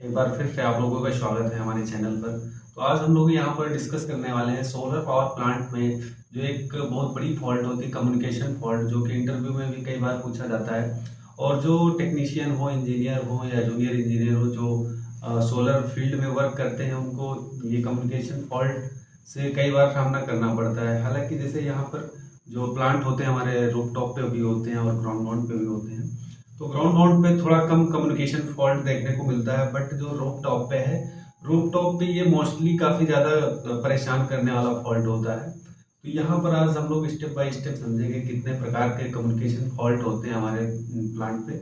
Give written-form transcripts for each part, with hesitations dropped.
एक बार फिर से आप लोगों का स्वागत है हमारे चैनल पर। तो आज हम लोग यहाँ पर डिस्कस करने वाले हैं सोलर पावर प्लांट में जो एक बहुत बड़ी फॉल्ट होती है, कम्युनिकेशन फॉल्ट, जो कि इंटरव्यू में भी कई बार पूछा जाता है। और जो टेक्नीशियन हो, इंजीनियर हो या जूनियर इंजीनियर हो, जो सोलर फील्ड में वर्क करते हैं, उनको ये कम्युनिकेशन फॉल्ट से कई बार सामना करना पड़ता है। हालांकि जैसे यहाँ पर जो प्लांट होते हैं हमारे रूफटॉप पे भी होते हैं और ग्राउंड माउंट पे भी होते हैं, तो ग्राउंड माउंट पे थोड़ा कम कम्युनिकेशन फॉल्ट देखने को मिलता है, बट जो रूफ टॉप पे है, रूफ टॉप पे ये मोस्टली काफ़ी ज़्यादा परेशान करने वाला फॉल्ट होता है। तो यहाँ पर आज हम लोग स्टेप बाय स्टेप समझेंगे कितने प्रकार के कम्युनिकेशन फॉल्ट होते हैं हमारे प्लांट पे,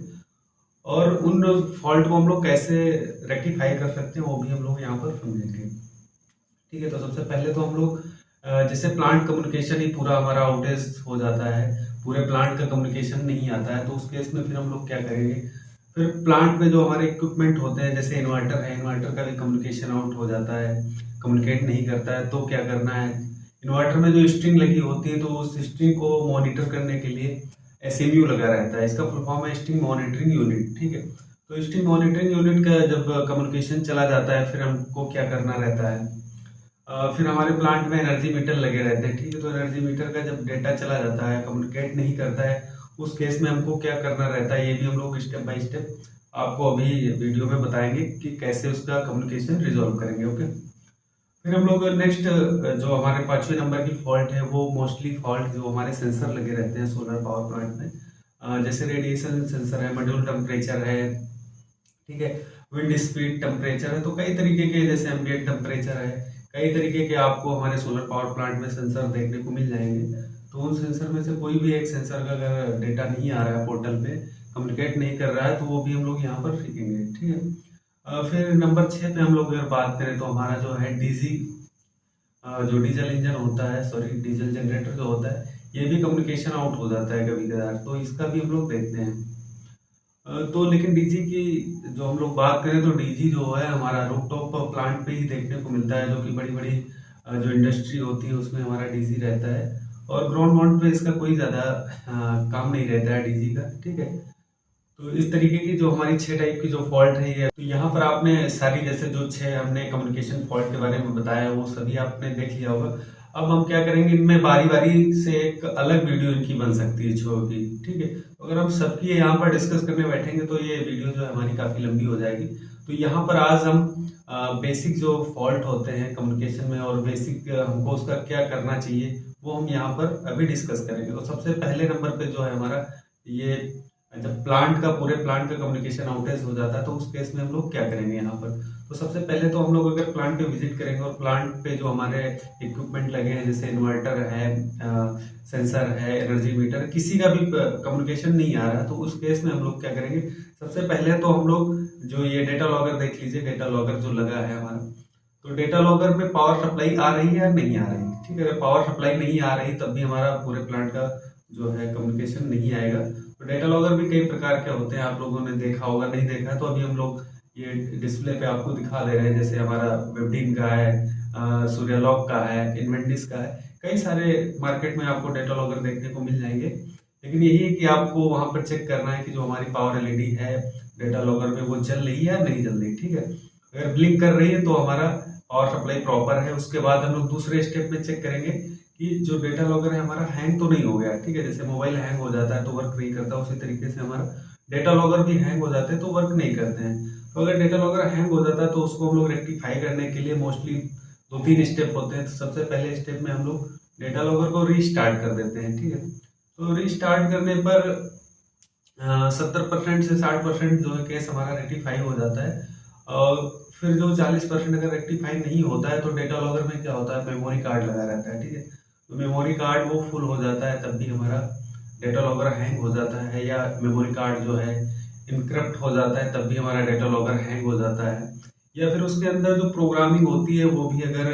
और उन फॉल्ट को हम लोग कैसे रेक्टिफाई कर सकते हैं वो भी हम लोग यहाँ पर समझेंगे। ठीक है, तो सबसे पहले तो हम लोग जैसे प्लांट कम्युनिकेशन ही पूरा हमारा आउटेज हो जाता है, पूरे प्लांट का कम्युनिकेशन नहीं आता है, तो उस केस में फिर हम लोग क्या करेंगे। फिर प्लांट में जो हमारे इक्विपमेंट होते हैं, जैसे इन्वर्टर है, इन्वर्टर का भी कम्युनिकेशन आउट हो जाता है, कम्युनिकेट नहीं करता है, तो क्या करना है। इन्वर्टर में जो स्ट्रिंग लगी होती है, तो उस स्ट्रिंग को मॉनिटर करने के लिए एसएमयू लगा रहता है। इसका फुल फॉर्म है स्ट्रिंग मॉनिटरिंग यूनिट। ठीक है, तो स्ट्रिंग मॉनिटरिंग यूनिट का जब कम्युनिकेशन चला जाता है, फिर हमको क्या करना रहता है। फिर हमारे प्लांट में एनर्जी मीटर लगे रहते हैं। ठीक है, तो एनर्जी मीटर का जब डेटा चला जाता है, कम्युनिकेट नहीं करता है, उस केस में हमको क्या करना रहता है, ये भी हम लोग स्टेप बाय स्टेप आपको अभी वीडियो में बताएंगे कि कैसे उसका कम्युनिकेशन रिजॉल्व करेंगे। ओके, फिर हम लोग नेक्स्ट जो हमारे 5वें नंबर की फॉल्ट है, वो मोस्टली फॉल्ट जो हमारे सेंसर लगे रहते हैं सोलर पावर प्लांट में, जैसे रेडिएशन सेंसर है, मॉड्यूल टेम्परेचर है, ठीक है, विंड स्पीड टेम्परेचर है, तो कई तरीके के, जैसे एम्बिएंट टेम्परेचर है, कई तरीके के आपको हमारे सोलर पावर प्लांट में सेंसर देखने को मिल जाएंगे। तो उन सेंसर में से कोई भी एक सेंसर का अगर डेटा नहीं आ रहा है, पोर्टल पे कम्युनिकेट नहीं कर रहा है, तो वो भी हम लोग यहाँ पर सीखेंगे। ठीक है, फिर नंबर 6 पे हम लोग अगर बात करें, तो हमारा जो है डीजी, जो डीजल इंजन होता है, सॉरी डीजल जनरेटर जो होता है, ये भी कम्युनिकेशन आउट हो जाता है कभी कभार, तो इसका भी हम लोग देखते हैं। तो लेकिन डीजी की जो हम लोग बात करें, तो डीजी जो है हमारा रूफटॉप प्लांट पे ही देखने को मिलता है, जो कि बड़ी बड़ी जो इंडस्ट्री होती है उसमें हमारा डीजी रहता है, और ग्राउंड माउंट पे इसका कोई ज़्यादा काम नहीं रहता है डीजी का। ठीक है, तो इस तरीके की जो हमारी 6 टाइप की जो फॉल्ट है ये, तो यहाँ पर आपने सारी, जैसे जो 6 हमने कम्युनिकेशन फॉल्ट के बारे में बताया, वो सभी आपने देख लिया होगा। अब हम क्या करेंगे, इनमें बारी बारी से एक अलग वीडियो इनकी बन सकती है छो की। ठीक है, तो अगर हम सबकी यहाँ पर डिस्कस करने बैठेंगे, तो ये वीडियो जो है हमारी काफ़ी लंबी हो जाएगी। तो यहाँ पर आज हम बेसिक जो फॉल्ट होते हैं कम्युनिकेशन में, और बेसिक हमको उसका क्या करना चाहिए, वो हम यहाँ पर अभी डिस्कस करेंगे। तो सबसे पहले नंबर पे जो है हमारा ये, जब प्लांट का, पूरे प्लांट का कम्युनिकेशन आउटेज हो जाता है, तो उस केस में हम लोग क्या करेंगे यहाँ पर। तो सबसे पहले तो हम लोग अगर प्लांट पे विजिट करेंगे, और प्लांट पे जो हमारे इक्विपमेंट लगे हैं, जैसे इन्वर्टर है, सेंसर है, एनर्जी मीटर, किसी का भी कम्युनिकेशन नहीं आ रहा, तो उस केस में हम लोग क्या करेंगे। सबसे पहले तो हम लोग जो ये डेटा लॉगर देख लीजिए, डेटा लॉगर जो लगा है हमारा, तो डेटा लॉगर पे पावर सप्लाई आ रही है या नहीं आ रही। ठीक है, अगर पावर सप्लाई नहीं आ रही, तब भी हमारा पूरे प्लांट का जो है कम्युनिकेशन नहीं आएगा। तो डेटा लॉगर भी कई प्रकार के होते हैं, आप लोगों ने देखा होगा, नहीं देखा है तो अभी हम लोग ये डिस्प्ले पे आपको दिखा दे रहे हैं। जैसे हमारा वेबडीन का है, सूर्यालॉग का है, इन्वेंटिस का है, कई सारे मार्केट में आपको डेटा लॉगर देखने को मिल जाएंगे। लेकिन यही है कि आपको वहां पर चेक करना है कि जो हमारी पावर एलईडी है डेटा लॉगर में, वो चल रही है या नहीं चल रही। ठीक है, अगर ब्लिंक कर रही है तो हमारा पावर सप्लाई प्रॉपर है। उसके बाद हम लोग दूसरे स्टेप में चेक करेंगे कि जो डेटा लॉगर है हमारा हैंग तो नहीं हो गया। ठीक है, जैसे मोबाइल हैंग हो जाता है तो वर्क नहीं करता, उसी तरीके से हमारा डेटा लॉगर भी हैंग हो जाते हैं तो वर्क नहीं करते हैं। तो अगर डेटा लॉगर हैंग हो जाता है, तो उसको हम लोग रेक्टिफाई करने के लिए मोस्टली 2-3 स्टेप होते हैं। तो सबसे पहले स्टेप में हम लोग डेटा लॉगर को रीस्टार्ट कर देते हैं। ठीक है, तो रीस्टार्ट करने पर 70% से 60% जो है केस हमारा रेक्टिफाई हो जाता है। और फिर जो 40% अगर रेक्टिफाई नहीं होता है, तो डेटा लॉगर में क्या होता है, मेमोरी कार्ड लगा रहता है। ठीक है, तो मेमोरी कार्ड वो फुल हो जाता है, तब भी हमारा डेटा लॉगर हैंग हो जाता है। या मेमोरी कार्ड जो है इनक्रप्ट हो जाता है, तब भी हमारा डेटा लॉगर हैंग हो जाता है। या फिर उसके अंदर जो प्रोग्रामिंग होती है वो भी अगर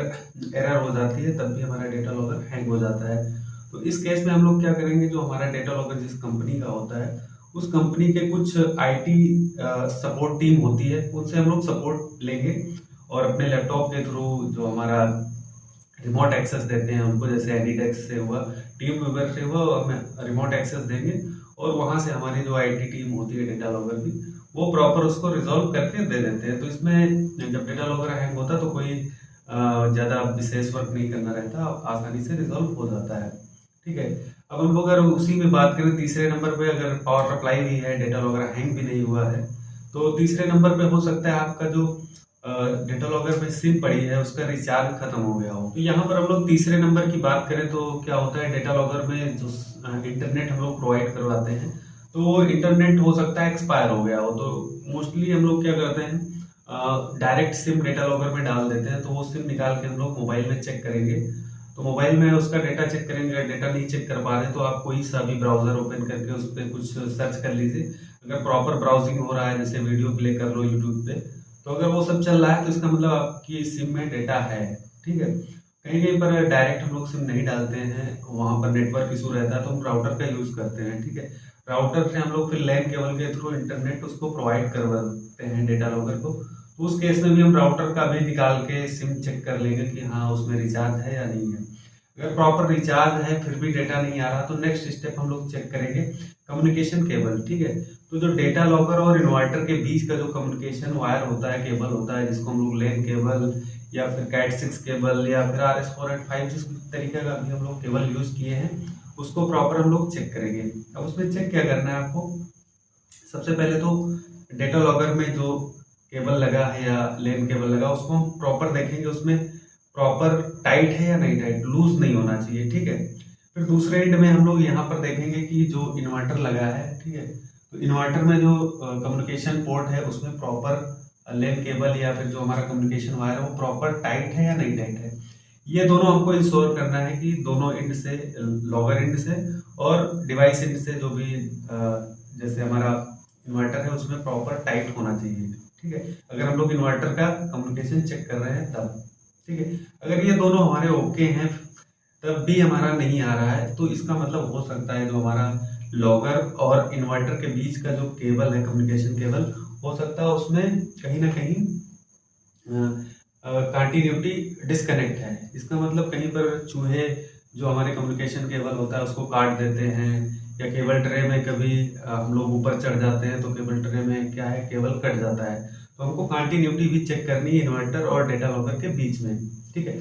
एरर हो जाती है, तब भी हमारा डेटा लॉगर हैंग हो जाता है। तो इस केस में हम लोग क्या करेंगे, जो हमारा डेटा लॉगर जिस कंपनी का होता है, उस कंपनी के कुछ आईटी सपोर्ट टीम होती है, उनसे हम लोग सपोर्ट लेंगे, और अपने लैपटॉप के थ्रू जो हमारा रिमोट एक्सेस देते हैं उनको, जैसे एनीडेस्क से हुआ, टीम व्यूवर से हुआ, हमें रिमोट एक्सेस देंगे, और वहां से हमारी जो आईटी टीम होती है डेटा लॉगर की, वो प्रॉपर उसको रिजॉल्व करके दे देते हैं। तो इसमें जब डेटा लॉगर हैंग होता है तो कोई ज़्यादा विशेष वर्क नहीं करना रहता, आसानी से रिजॉल्व हो जाता है। ठीक है, अब हम लोग अगर उसी में बात करें तीसरे नंबर पे, अगर पावर सप्लाई भी है, डेटा लॉगर हैंग भी नहीं हुआ है, तो तीसरे नंबर पे हो सकता है आपका जो डेटा लॉगर में सिम पड़ी है उसका रिचार्ज खत्म हो गया हो। तो यहाँ पर हम लोग तीसरे नंबर की बात करें तो क्या होता है, डेटा लॉगर में जो इंटरनेट हम लोग प्रोवाइड करवाते हैं तो वो इंटरनेट हो सकता है एक्सपायर हो गया हो। तो मोस्टली हम लोग क्या करते हैं, डायरेक्ट सिम डेटा लॉगर में डाल देते हैं। तो वो सिम निकाल के हम लोग मोबाइल में चेक करेंगे, तो मोबाइल में उसका डेटा चेक करेंगे। अगर डेटा नहीं चेक कर पा रहे तो आप कोई सा भी ब्राउजर ओपन करके उस पर कुछ सर्च कर लीजिए। अगर प्रॉपर ब्राउजिंग हो रहा है, जैसे वीडियो प्ले कर लो यूट्यूब पे, तो अगर वो सब चल रहा है तो इसका मतलब आपकी सिम में डेटा है। ठीक है, कहीं कहीं पर डायरेक्ट हम लोग सिम नहीं डालते हैं, वहां पर नेटवर्क इशू रहता है तो हम राउटर का यूज करते हैं। ठीक है, राउटर से हम लोग फिर लैन केबल के थ्रू इंटरनेट उसको प्रोवाइड करवाते हैं डेटा लॉगर को। तो उस केस में भी हम राउटर का भी निकाल के सिम चेक कर लेंगे कि हाँ उसमें रिचार्ज है या नहीं है। अगर प्रॉपर रिचार्ज है फिर भी डेटा नहीं आ रहा तो नेक्स्ट स्टेप हम लोग चेक करेंगे कम्युनिकेशन केबल। ठीक है, तो जो डेटा लॉगर और इन्वर्टर के बीच का जो कम्युनिकेशन वायर होता है, केबल होता है, जिसको हम लोग लैन केबल या फिर कैट 6 केबल या फिर RS485 जिस तरीके का भी हम लोग केबल यूज किए हैं उसको प्रॉपर हम लोग चेक करेंगे। अब उसमें चेक क्या करना है आपको, सबसे पहले तो डेटा लॉगर में जो केबल लगा है या लेन केबल लगा उसको हम प्रॉपर देखेंगे, उसमें प्रॉपर टाइट है या नहीं टाइट, लूज नहीं होना चाहिए। ठीक है, फिर दूसरे एंड में हम लोग यहाँ पर देखेंगे कि जो इन्वर्टर लगा है, ठीक है, तो इन्वर्टर में जो कम्युनिकेशन पोर्ट है उसमें प्रॉपर लेन केबल या फिर जो हमारा कम्युनिकेशन वायर है वो प्रॉपर टाइट है या नहीं टाइट है। ये दोनों हमको इंश्योर करना है कि दोनों एंड से, लॉगर एंड से और डिवाइस एंड से, जो भी जैसे हमारा इन्वर्टर है उसमें प्रॉपर टाइट होना चाहिए। ठीक है, अगर हम लोग इन्वर्टर का कम्युनिकेशन चेक कर रहे हैं तब। ठीक है, अगर ये दोनों हमारे ओके हैं तब भी हमारा नहीं आ रहा है तो इसका मतलब हो सकता है जो हमारा लॉगर और इन्वर्टर के बीच का जो केबल है, कम्युनिकेशन केबल, हो सकता है उसमें कहीं ना कहीं कंटिन्यूटी डिस्कनेक्ट है। इसका मतलब कहीं पर चूहे जो हमारे कम्युनिकेशन केबल होता है उसको काट देते हैं, या केबल ट्रे में कभी हम लोग ऊपर चढ़ जाते हैं तो केबल ट्रे में क्या है, केबल कट जाता है। तो हमको कंटिन्यूटी भी चेक करनी है इन्वर्टर और डेटा लॉगर के बीच में। ठीक है,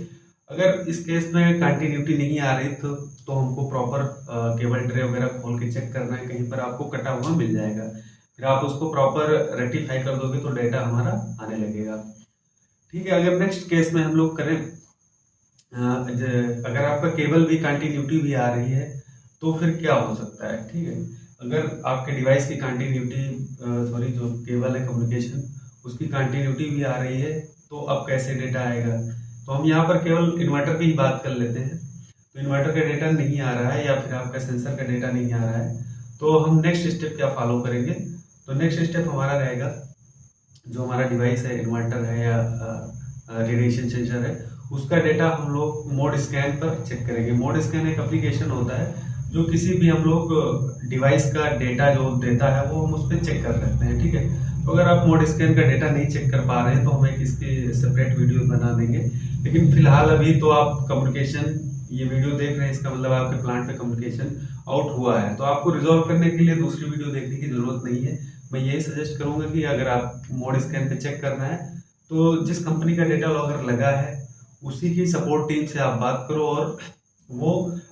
अगर इस केस में कंटिन्यूटी नहीं आ रही तो हमको प्रॉपर केबल ट्रे वगैरह खोल के चेक करना है, कहीं पर आपको कटा हुआ मिल जाएगा, फिर आप उसको प्रॉपर रेक्टिफाई कर दोगे तो डेटा हमारा आने लगेगा। ठीक है, अगर नेक्स्ट केस में हम लोग करें, अगर आपका केबल भी कंटिन्यूटी भी आ रही है तो फिर क्या हो सकता है। ठीक है, अगर आपके डिवाइस की कंटिन्यूटी, सॉरी, जो केबल है कम्युनिकेशन उसकी कंटिन्यूटी भी आ रही है तो अब कैसे डेटा आएगा। तो हम यहाँ पर केवल इन्वर्टर की ही बात कर लेते हैं। तो इन्वर्टर का डेटा नहीं आ रहा है या फिर आपका सेंसर का डेटा नहीं आ रहा है तो हम नेक्स्ट स्टेप क्या फॉलो करेंगे, तो नेक्स्ट स्टेप हमारा रहेगा, जो हमारा डिवाइस है, इन्वर्टर है या रेडिएशन सेंसर है, उसका डेटा हम लोग मोड स्कैन पर चेक करेंगे। मोड स्कैन एक एप्लीकेशन होता है जो किसी भी हम लोग डिवाइस का डेटा जो देता है वो हम उस पर चेक कर सकते हैं। ठीक है, तो अगर आप मोड स्कैन का डेटा नहीं चेक कर पा रहे हैं तो हम एक इसकी सेपरेट वीडियो बना देंगे, लेकिन फिलहाल अभी तो आप कम्युनिकेशन, ये वीडियो देख रहे हैं इसका मतलब आपके प्लांट पे कम्युनिकेशन आउट हुआ है, तो आपको रिजॉल्व करने के लिए दूसरी वीडियो देखने की जरूरत नहीं है। मैं यही सजेस्ट करूंगा कि अगर आप मोड स्कैन पे चेक करना है तो जिस कंपनी का डेटा लॉगर लगा है उसी की सपोर्ट टीम से आप बात करो और वो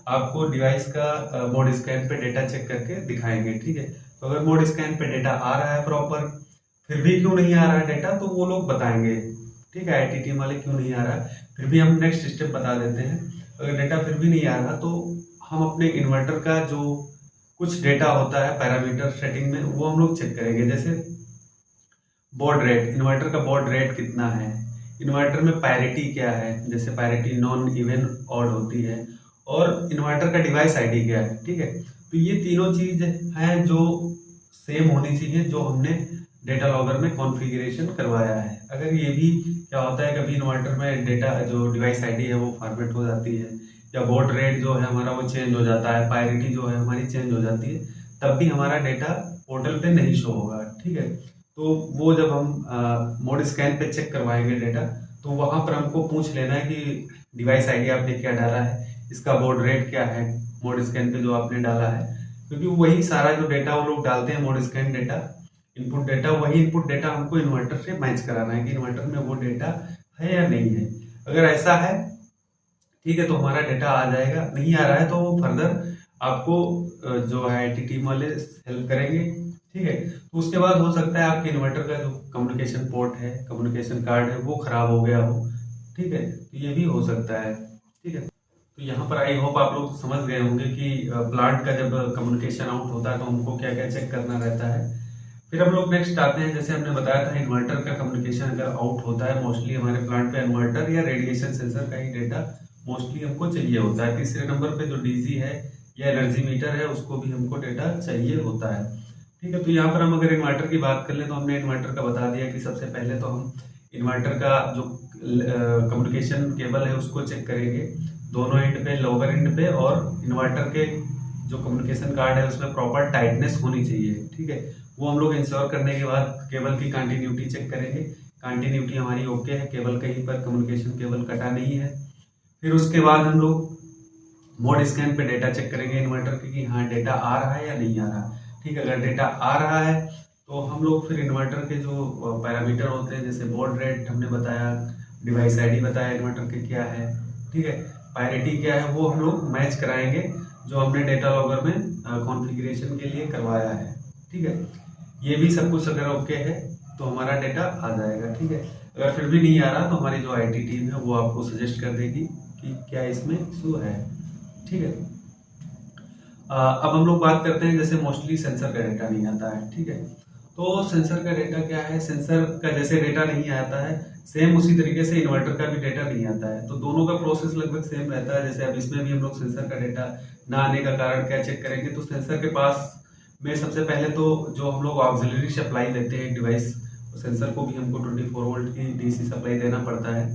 आपको डिवाइस का मोड स्कैन पे डेटा चेक करके दिखाएंगे। ठीक है, तो अगर मोड स्कैन पे डेटा आ रहा है प्रॉपर, फिर भी क्यों नहीं आ रहा है डेटा, तो वो लोग बताएंगे। ठीक है, IT टीम वाले क्यों नहीं आ रहा है, फिर भी हम नेक्स्ट स्टेप बता देते हैं। अगर डेटा फिर भी नहीं आ रहा तो हम अपने इन्वर्टर का जो कुछ डेटा होता है पैरामीटर सेटिंग में वो हम लोग चेक करेंगे, जैसे बॉड रेट, इन्वर्टर का बॉड रेट कितना है, इन्वर्टर में पैरिटी क्या है, जैसे पैरिटी नॉन इवन ऑड होती है, और इन्वर्टर का डिवाइस ID क्या है। ठीक है, तो ये तीनों चीज हैं जो सेम होनी चाहिए जो हमने डेटा लॉगर में कॉन्फ़िगरेशन करवाया है। अगर ये भी क्या होता है, कभी इन्वर्टर में डेटा जो डिवाइस ID है वो फॉर्मेट हो जाती है, या बॉड रेट जो है हमारा वो चेंज हो जाता है, पैरिटी जो है हमारी चेंज हो जाती है, तब भी हमारा डेटा पोर्टल पे नहीं शो होगा। ठीक है, तो वो जब हम मोड स्कैन पे चेक करवाएंगे डेटा तो वहां पर हमको पूछ लेना है कि डिवाइस ID आपने क्या डाला है, इसका बॉड रेट क्या है मोड स्कैन पे जो आपने डाला है, क्योंकि वही सारा जो डेटा वो लोग डालते हैं mode scan data input data, वही इनपुट डेटा हमको इन्वर्टर से मैच कराना है कि इन्वर्टर में वो डेटा है या नहीं है। अगर ऐसा है ठीक है तो हमारा डेटा आ जाएगा, नहीं आ रहा है तो वो फर्दर आपको जो है IT टीम वाले हेल्प करेंगे। ठीक है, तो उसके बाद हो सकता है आपके इन्वर्टर का जो कम्युनिकेशन पोर्ट है, कम्युनिकेशन कार्ड है, वो खराब हो गया हो। ठीक है, तो ये भी हो सकता है। ठीक है, तो यहाँ पर आई होप आप लोग समझ गए होंगे कि प्लांट का जब कम्युनिकेशन आउट होता है तो हमको क्या क्या चेक करना रहता है। फिर हम लोग नेक्स्ट आते हैं, जैसे हमने बताया था इन्वर्टर का कम्युनिकेशन अगर आउट होता है, मोस्टली हमारे प्लांट पे इन्वर्टर या रेडिएशन सेंसर का ही डेटा मोस्टली हमको चाहिए होता है। तीसरे नंबर पे जो DG है या एनर्जी मीटर है, उसको भी हमको डेटा चाहिए होता है। ठीक है, तो यहाँ पर हम अगर इन्वर्टर की बात कर लें तो हमने इन्वर्टर का बता दिया कि सबसे पहले तो हम इन्वर्टर का जो कम्युनिकेशन केबल है उसको चेक करेंगे, दोनों एंड पे, लोअर एंड पे, और इन्वर्टर के जो कम्युनिकेशन कार्ड है उसमें प्रॉपर टाइटनेस होनी चाहिए। ठीक है, वो हम लोग इंश्योर करने के बाद केबल की कंटिन्यूटी चेक करेंगे, कंटिन्यूटी हमारी ओके है, केबल कहीं पर कम्युनिकेशन केबल कटा नहीं है। फिर उसके बाद हम लोग मोड स्कैन पे डेटा चेक करेंगे इन्वर्टर के कि हाँ डेटा आ रहा है या नहीं आ रहा। ठीक है, अगर डेटा आ रहा है तो हम लोग फिर इन्वर्टर के जो पैरामीटर होते हैं, जैसे बॉड रेट हमने बताया, डिवाइस ID बताया इन्वर्टर के क्या है, ठीक है, पायरिटी क्या है, वो हम लोग मैच कराएंगे जो हमने डेटा लॉगर में कॉन्फ़िगरेशन के लिए करवाया है। ठीक है, ये भी सब कुछ अगर ओके है तो हमारा डेटा आ जाएगा। ठीक है, अगर फिर भी नहीं आ रहा तो हमारी जो IT टीम है वो आपको सजेस्ट कर देगी कि क्या इसमें इशू है। ठीक है, अब हम लोग बात करते हैं जैसे मोस्टली सेंसर का डेटा नहीं आता है। ठीक है, तो सेंसर का डेटा क्या है, सेंसर का जैसे डेटा नहीं आता है सेम उसी तरीके से इन्वर्टर का भी डेटा नहीं आता है, तो दोनों का प्रोसेस लगभग सेम रहता है। जैसे अब इसमें भी हम लोग सेंसर का डेटा ना आने का कारण क्या चेक करेंगे, तो सेंसर के पास में सबसे पहले तो जो हम लोग ऑक्सिलरी सप्लाई देते हैं डिवाइस, सेंसर को भी हमको 24 वोल्ट की DC सप्लाई देना पड़ता है,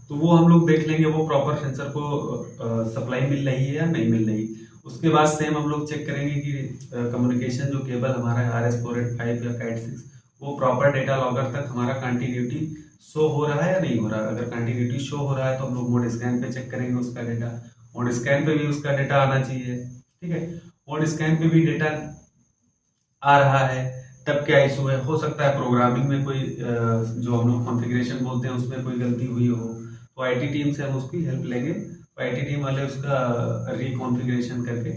तो वो हम लोग देख लेंगे वो प्रॉपर सेंसर को सप्लाई मिल रही है या नहीं मिल रही। उसके बाद सेम हम लोग चेक करेंगे कि कम्युनिकेशन जो केबल हमारा है RS485 या CAT6 वो प्रॉपर डेटा लॉगर तक हमारा कंटिन्यूटी शो हो रहा है या नहीं हो रहा है। अगर कंटिन्यूटी शो हो रहा है तो हम लोग मोड स्कैन पे चेक करेंगे उसका डेटा, मोड स्कैन पे भी उसका डेटा आना चाहिए। ठीक है, मोड स्कैन पे भी डेटा आ रहा है तब क्या इशू है, हो सकता है प्रोग्रामिंग में कोई जो हम लोग कॉन्फ़िगरेशन बोलते हैं उसमें कोई गलती हुई हो, तो IT टीम से हम उसकी हेल्प लेंगे, तो IT टीम वाले उसका रिकॉन्फ़िगरेशन करके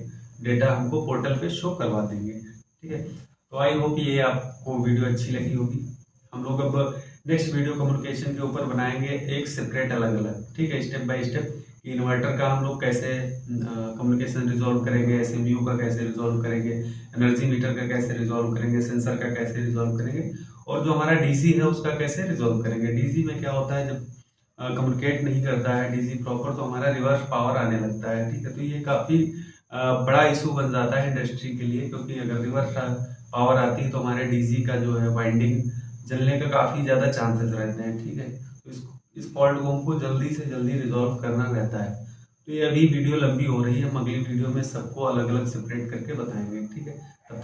डेटा हमको पोर्टल पे शो करवा देंगे। ठीक है, तो आई होप ये आपको वीडियो अच्छी लगी होगी। हम लोग अब नेक्स्ट वीडियो कम्युनिकेशन के ऊपर बनाएंगे एक सेपरेट अलग अलग, ठीक है, स्टेप बाय स्टेप, इन्वर्टर का हम लोग कैसे कम्युनिकेशन रिजॉल्व करेंगे, SMU का कैसे रिजॉल्व करेंगे, एनर्जी मीटर का कैसे रिजॉल्व करेंगे, सेंसर का कैसे रिजॉल्व करेंगे, और जो हमारा DC है उसका कैसे रिजॉल्व करेंगे। DC में क्या होता है, जब कम्युनिकेट नहीं करता है DC प्रॉपर तो हमारा रिवर्स पावर आने लगता है। ठीक है, तो ये काफ़ी बड़ा इशू बन जाता है इंडस्ट्री के लिए, क्योंकि अगर रिवर्स पावर आती है तो हमारे DC का जो है वाइंडिंग जलने का काफ़ी ज़्यादा चांसेस रहते हैं। ठीक है, तो इस फॉल्ट को हमको जल्दी से जल्दी रिजॉल्व करना रहता है। तो ये अभी वीडियो लंबी हो रही है, हम अगली वीडियो में सबको अलग अलग सेपरेट करके बताएंगे। ठीक है, तब तक